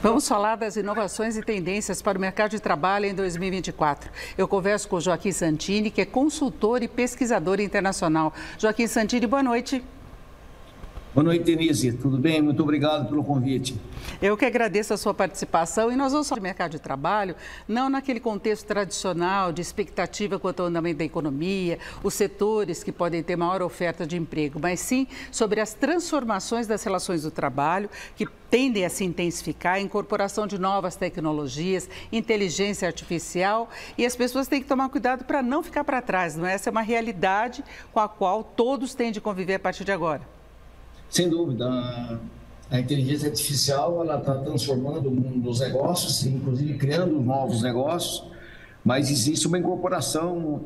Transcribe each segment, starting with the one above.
Vamos falar das inovações e tendências para o mercado de trabalho em 2024. Eu converso com o Joaquim Santini, que é consultor e pesquisador internacional. Joaquim Santini, boa noite. Boa noite, Denise. Tudo bem? Muito obrigado pelo convite. Eu que agradeço a sua participação e nós vamos falar de mercado de trabalho, não naquele contexto tradicional de expectativa quanto ao andamento da economia, os setores que podem ter maior oferta de emprego, mas sim sobre as transformações das relações do trabalho que tendem a se intensificar, a incorporação de novas tecnologias, inteligência artificial, e as pessoas têm que tomar cuidado para não ficar para trás, não é? Essa é uma realidade com a qual todos têm de conviver a partir de agora. Sem dúvida, a inteligência artificial ela está transformando o mundo dos negócios, inclusive criando novos negócios, mas existe uma incorporação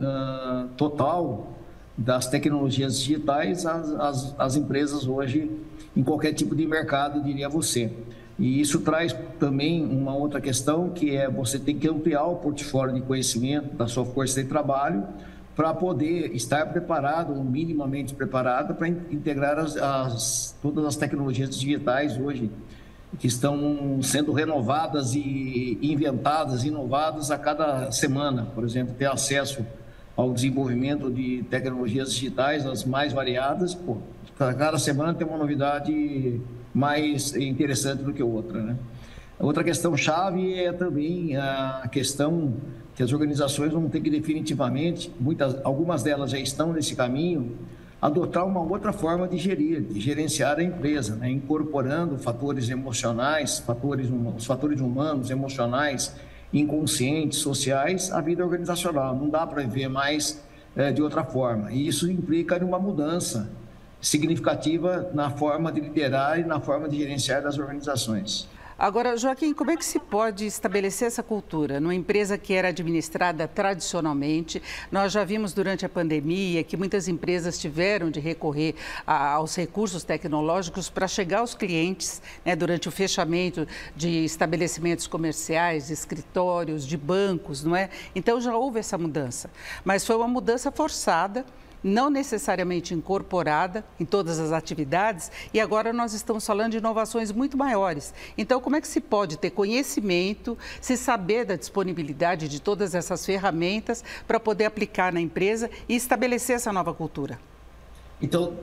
total das tecnologias digitais às empresas hoje, em qualquer tipo de mercado, diria você. E isso traz também uma outra questão, que é você tem que ampliar o portfólio de conhecimento da sua força de trabalho, para poder estar preparado, ou minimamente preparado, para integrar todas as tecnologias digitais hoje, que estão sendo renovadas e inventadas, inovadas a cada semana. Por exemplo, ter acesso ao desenvolvimento de tecnologias digitais, as mais variadas. Cada semana tem uma novidade mais interessante do que outra, né? Outra questão chave é também a questão que as organizações vão ter que definitivamente, algumas delas já estão nesse caminho, adotar uma outra forma de gerenciar a empresa, né? Incorporando fatores emocionais, os fatores humanos, emocionais, inconscientes, sociais, à vida organizacional. Não dá para viver mais de outra forma. E isso implica uma mudança significativa na forma de liderar e na forma de gerenciar das organizações. Agora, Joaquim, como é que se pode estabelecer essa cultura numa empresa que era administrada tradicionalmente? Nós já vimos durante a pandemia que muitas empresas tiveram de recorrer aos recursos tecnológicos para chegar aos clientes, né, durante o fechamento de estabelecimentos comerciais, de escritórios, de bancos, não é? Então já houve essa mudança, mas foi uma mudança forçada, não necessariamente incorporada em todas as atividades, e agora nós estamos falando de inovações muito maiores. Então, como é que se pode ter conhecimento, se saber da disponibilidade de todas essas ferramentas para poder aplicar na empresa e estabelecer essa nova cultura? Então,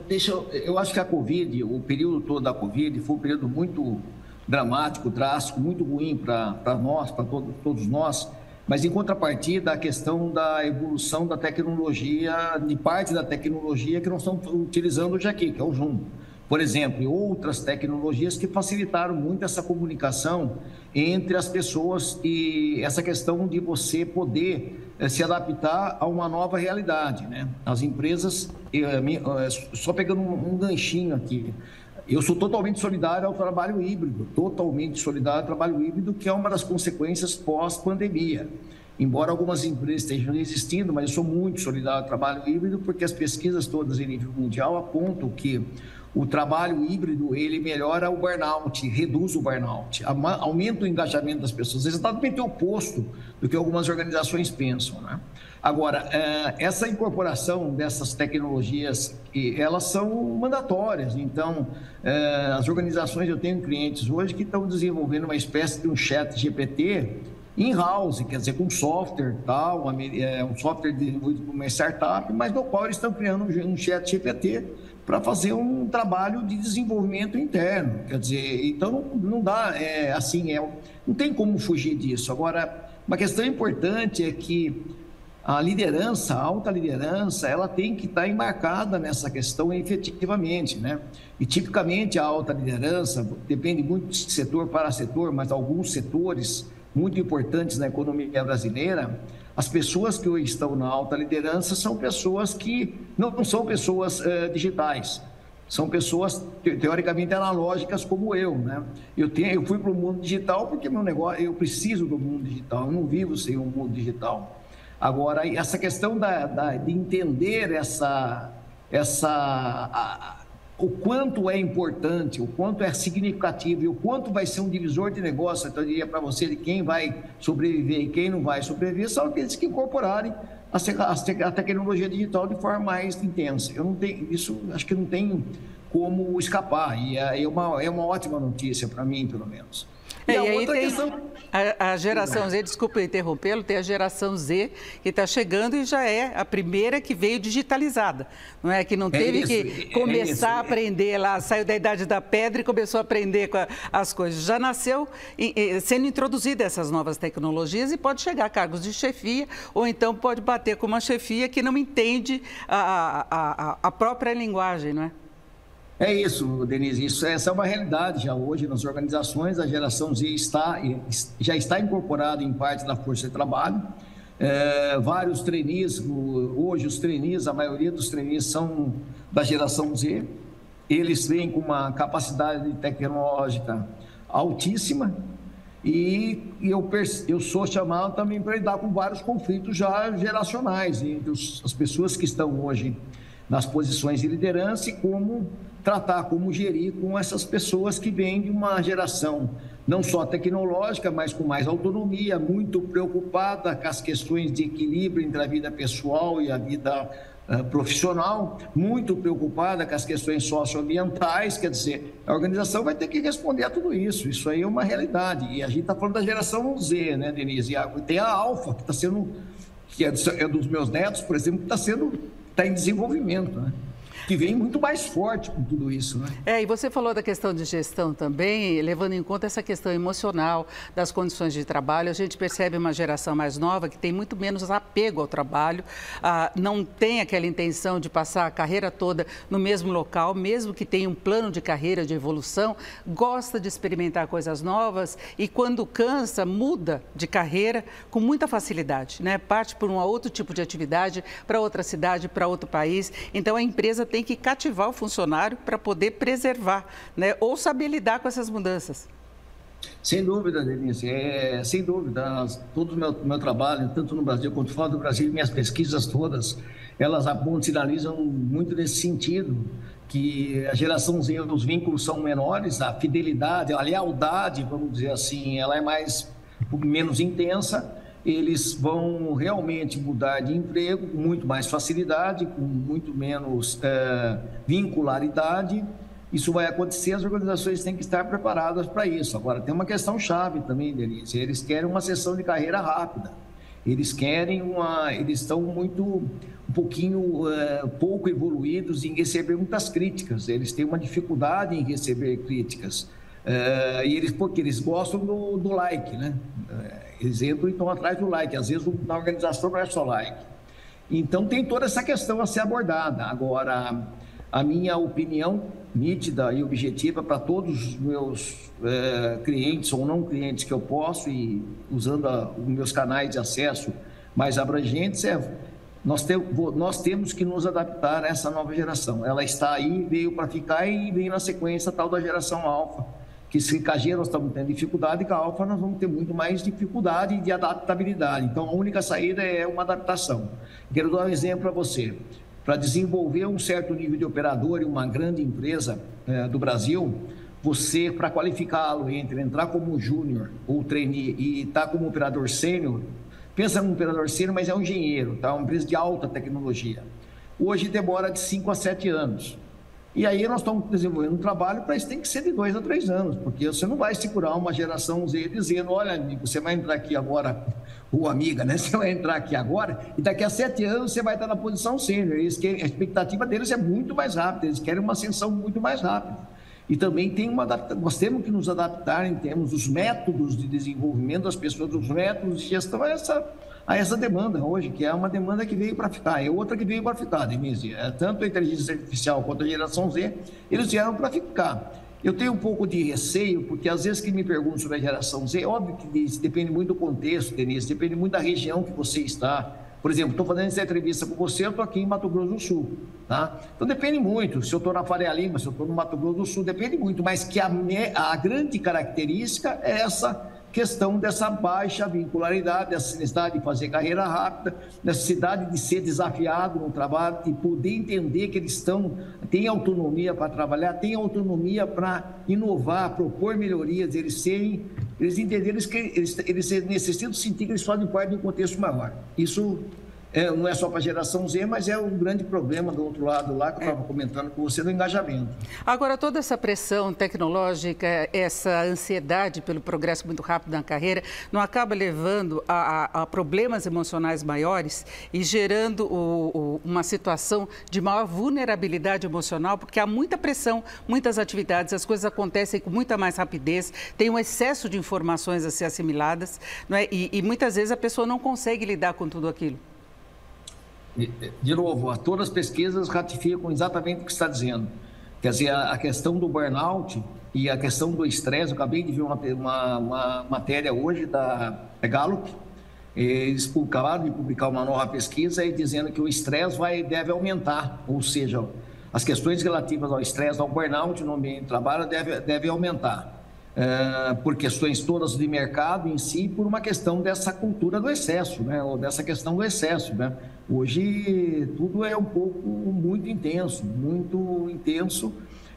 eu acho que a Covid, o período todo da Covid, foi um período muito dramático, drástico, muito ruim para nós, para todos nós. Mas, em contrapartida, a questão da evolução da tecnologia, de parte da tecnologia que nós estamos utilizando hoje aqui, que é o Zoom. Por exemplo, e outras tecnologias que facilitaram muito essa comunicação entre as pessoas e essa questão de você poder se adaptar a uma nova realidade, né? As empresas, só pegando um ganchinho aqui, eu sou totalmente solidário ao trabalho híbrido, que é uma das consequências pós-pandemia. Embora algumas empresas estejam existindo, mas eu sou muito solidário ao trabalho híbrido, porque as pesquisas todas em nível mundial apontam que o trabalho híbrido, ele melhora o burnout, reduz o burnout, aumenta o engajamento das pessoas. É exatamente o oposto do que algumas organizações pensam, né? Agora, essa incorporação dessas tecnologias, elas são mandatórias. Então, as organizações, eu tenho clientes hoje que estão desenvolvendo uma espécie de um chat GPT in-house, quer dizer, com software, tal, um software desenvolvido por uma startup, mas no qual eles estão criando um chat GPT para fazer um trabalho de desenvolvimento interno. Quer dizer, então não dá, não tem como fugir disso. Agora, uma questão importante é que a liderança, a alta liderança, ela tem que estar embarcada nessa questão efetivamente, né? E tipicamente a alta liderança depende muito de setor para setor, mas alguns setores muito importantes na economia brasileira, as pessoas que hoje estão na alta liderança são pessoas que não são pessoas digitais, são pessoas teoricamente analógicas como eu, né? Eu fui para o mundo digital porque meu negócio, eu preciso do mundo digital, eu não vivo sem o mundo digital. Agora, essa questão de entender o quanto é importante, o quanto é significativo e o quanto vai ser um divisor de negócio, então eu diria para você, de quem vai sobreviver e quem não vai sobreviver, são aqueles que incorporarem a tecnologia digital de forma mais intensa. Isso acho que não tem como escapar, e é uma ótima notícia para mim, pelo menos. E a outra questão... A geração Z, desculpa interrompê-lo, tem a geração Z que está chegando e já é a primeira que veio digitalizada, não é? Que não teve que começar a aprender lá, saiu da idade da pedra e começou a aprender com as coisas. Já nasceu sendo introduzida essas novas tecnologias e pode chegar a cargos de chefia ou então pode bater com uma chefia que não entende a própria linguagem, não é? É isso, Denise, essa é uma realidade já hoje nas organizações, a geração Z já está incorporada em parte da força de trabalho, vários trainees, hoje os trainees, a maioria dos trainees são da geração Z, eles vêm com uma capacidade tecnológica altíssima e eu sou chamado também para lidar com vários conflitos já geracionais entre as pessoas que estão hoje nas posições de liderança e como tratar, como gerir com essas pessoas que vêm de uma geração não só tecnológica, mas com mais autonomia, muito preocupada com as questões de equilíbrio entre a vida pessoal e a vida profissional, muito preocupada com as questões socioambientais, quer dizer, a organização vai ter que responder a tudo isso, isso aí é uma realidade, e a gente está falando da geração Z, né, Denise, e tem a Alfa, que está sendo, que é dos meus netos, por exemplo, que está em desenvolvimento, né? Que vem muito mais forte com tudo isso, né? E você falou da questão de gestão também, levando em conta essa questão emocional das condições de trabalho. A gente percebe uma geração mais nova que tem muito menos apego ao trabalho, não tem aquela intenção de passar a carreira toda no mesmo local, mesmo que tenha um plano de carreira, de evolução, gosta de experimentar coisas novas e quando cansa, muda de carreira com muita facilidade, né? Parte por um outro tipo de atividade, para outra cidade, para outro país. Então, a empresa tem que cativar o funcionário para poder preservar, né? Ou saber lidar com essas mudanças. Sem dúvida, Denise, sem dúvida. Todo o meu trabalho, tanto no Brasil quanto fora do Brasil, minhas pesquisas todas, elas apontam, sinalizam muito nesse sentido, que a geração Z, os vínculos são menores, a fidelidade, a lealdade, vamos dizer assim, ela é menos intensa. Eles vão realmente mudar de emprego com muito mais facilidade, com muito menos vincularidade. Isso vai acontecer, as organizações têm que estar preparadas para isso. Agora, tem uma questão chave também, Denise, eles querem uma ascensão de carreira rápida. Eles estão pouco evoluídos em receber muitas críticas, eles têm uma dificuldade em receber críticas. Porque eles gostam do like, né? Eles entram e estão atrás do like, às vezes na organização não é só like. Então tem toda essa questão a ser abordada. Agora, a minha opinião nítida e objetiva para todos os meus clientes ou não clientes que eu posso, e usando os meus canais de acesso mais abrangentes, nós temos que nos adaptar a essa nova geração. Ela está aí, veio para ficar e vem na sequência tal da geração Alfa. Que se com a G nós estamos tendo dificuldade, com a Alfa nós vamos ter muito mais dificuldade de adaptabilidade. Então, a única saída é uma adaptação. Quero dar um exemplo para você. Para desenvolver um certo nível de operador em uma grande empresa do Brasil, você, para qualificá-lo entre entrar como júnior ou trainee e estar como operador sênior, pensa num operador sênior, mas é um engenheiro, tá? Uma empresa de alta tecnologia. Hoje demora de 5 a 7 anos. E aí nós estamos desenvolvendo um trabalho para isso, tem que ser de 2 a 3 anos, porque você não vai segurar uma geração Z dizendo, olha, amigo, você vai entrar aqui agora, ou amiga, né? Você vai entrar aqui agora e daqui a 7 anos você vai estar na posição sênior. A expectativa deles é muito mais rápida, eles querem uma ascensão muito mais rápida. E também nós temos que nos adaptar em termos dos métodos de desenvolvimento das pessoas, dos métodos de gestão a essa demanda hoje, que é uma demanda que veio para ficar, é outra que veio para ficar, Denise. Tanto a inteligência artificial quanto a geração Z, eles vieram para ficar. Eu tenho um pouco de receio, porque às vezes que me perguntam sobre a geração Z, óbvio que isso depende muito do contexto, Denise, depende muito da região que você está. Por exemplo, estou fazendo essa entrevista com você, eu estou aqui em Mato Grosso do Sul, tá? Então depende muito, se eu estou na Faria Lima, se eu estou no Mato Grosso do Sul, depende muito, mas que a grande característica é essa questão dessa baixa vincularidade, dessa necessidade de fazer carreira rápida, necessidade de ser desafiado no trabalho, de poder entender que eles têm autonomia para trabalhar, têm autonomia para inovar, propor melhorias, eles entenderem que eles necessitam sentir que eles fazem parte de um contexto maior. Isso não é só para a geração Z, mas é um grande problema do outro lado lá, que eu estava comentando com você, do engajamento. Agora, toda essa pressão tecnológica, essa ansiedade pelo progresso muito rápido na carreira, não acaba levando a problemas emocionais maiores e gerando uma situação de maior vulnerabilidade emocional, porque há muita pressão, muitas atividades, as coisas acontecem com muita mais rapidez, tem um excesso de informações a ser assimiladas, não é? E muitas vezes a pessoa não consegue lidar com tudo aquilo. De novo, todas as pesquisas ratificam exatamente o que você está dizendo. Quer dizer, a questão do burnout e a questão do estresse, eu acabei de ver uma matéria hoje da Gallup, eles acabaram de publicar uma nova pesquisa aí dizendo que o estresse deve aumentar, ou seja, as questões relativas ao estresse, ao burnout no ambiente de trabalho deve aumentar. Por questões todas de mercado em si, por uma questão dessa cultura do excesso, né? Ou dessa questão do excesso, né? Hoje tudo é muito intenso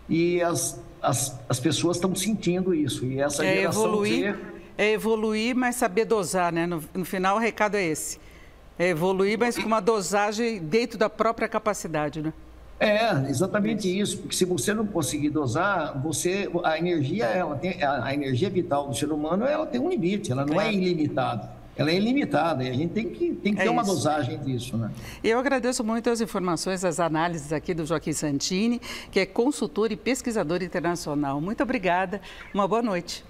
e as pessoas estão sentindo isso. E essa geração Z... É evoluir, mas saber dosar, né? No final o recado é esse. É evoluir, mas com uma dosagem dentro da própria capacidade, né? Exatamente isso, porque se você não conseguir dosar, a energia vital do ser humano, ela tem um limite, ela não é ilimitada, ela é ilimitada e a gente tem que ter uma dosagem disso, né? Eu agradeço muito as informações, as análises aqui do Joaquim Santini, que é consultor e pesquisador internacional. Muito obrigada, uma boa noite.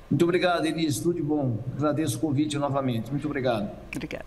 Muito obrigado, Denise, tudo de bom. Agradeço o convite novamente, muito obrigado. Obrigada.